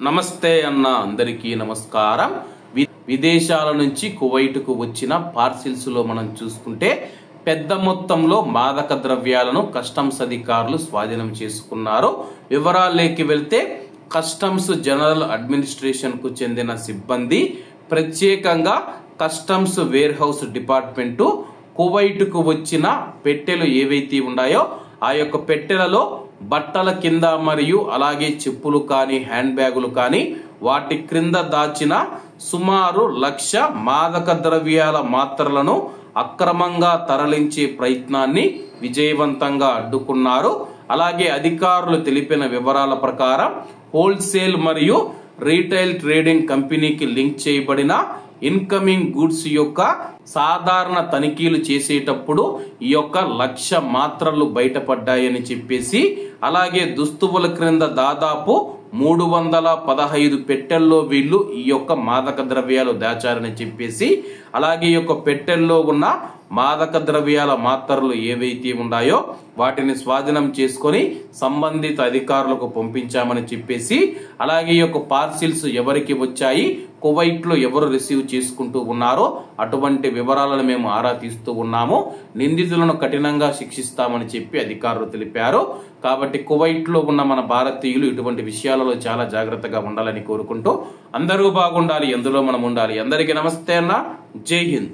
నమస్తే అన్న అందరికీ నమస్కారం. విదేశాల నుంచి కువైట్కు వచ్చిన పార్సిల్స్ లో మనం చూసుకుంటే పెద్ద మొత్తంలో మాదక ద్రవ్యాలను కస్టమ్స్ అధికారులు స్వాధీనం చేసుకున్నారు. వివరాల్లోకి వెళ్తే కస్టమ్స్ జనరల్ అడ్మినిస్ట్రేషన్ కు చెందిన సిబ్బంది ప్రత్యేకంగా customs warehouse department Kuwait కు వచ్చిన పెట్టెలు ఏవైతే ఉన్నాయో ఆ యొక్క పెట్టెలలో బట్టల కింద మరియు అలాగే చెప్పులు కానీ హ్యాండ్ బ్యాగులు కానీ వాటి క్రింద దాచిన సుమారు 1,00,000 మాదక ద్రవ్యాల మాత్రలను అక్రమంగా తరలించే ప్రయత్నాన్ని విజయవంతంగా అడ్డుకున్నారు. అలాగే అధికారులు తెలిపిన వివరాల ప్రకారం హోల్సేల్ మరియు రీటైల్ ట్రేడింగ్ కంపెనీకి లింక్ చేయబడిన ఇన్కమింగ్ గూడ్స్ యొక్క సాధారణ తనిఖీలు చేసేటప్పుడు ఈ యొక్క 1,00,000 మాత్రలు బయటపడ్డాయని చెప్పేసి, అలాగే దుస్తువుల క్రింద దాదాపు 315 పెట్టెల్లో వీళ్ళు ఈ యొక్క మాదక ద్రవ్యాలు దాచారని చెప్పేసి, అలాగే ఈ యొక్క పెట్టెల్లో ఉన్న మాదక ద్రవ్యాల మాత్రలు ఏవైతే ఉన్నాయో వాటిని స్వాధీనం చేసుకొని సంబంధిత అధికారులకు పంపించామని చెప్పేసి, అలాగే ఈ యొక్క పార్సిల్స్ ఎవరికి వచ్చాయి, కువైట్ లో ఎవరు రిసీవ్ చేసుకుంటూ ఉన్నారో అటువంటి వివరాలను మేము ఆరా తీస్తూ ఉన్నాము. నిందితులను కఠినంగా శిక్షిస్తామని చెప్పి అధికారులు తెలిపారు. కాబట్టి కువైట్ లో ఉన్న మన భారతీయులు ఇటువంటి విషయాలలో చాలా జాగ్రత్తగా ఉండాలని కోరుకుంటూ అందరూ బాగుండాలి, ఎందులో మనం ఉండాలి. అందరికీ నమస్తే అన్న, జై హింద్.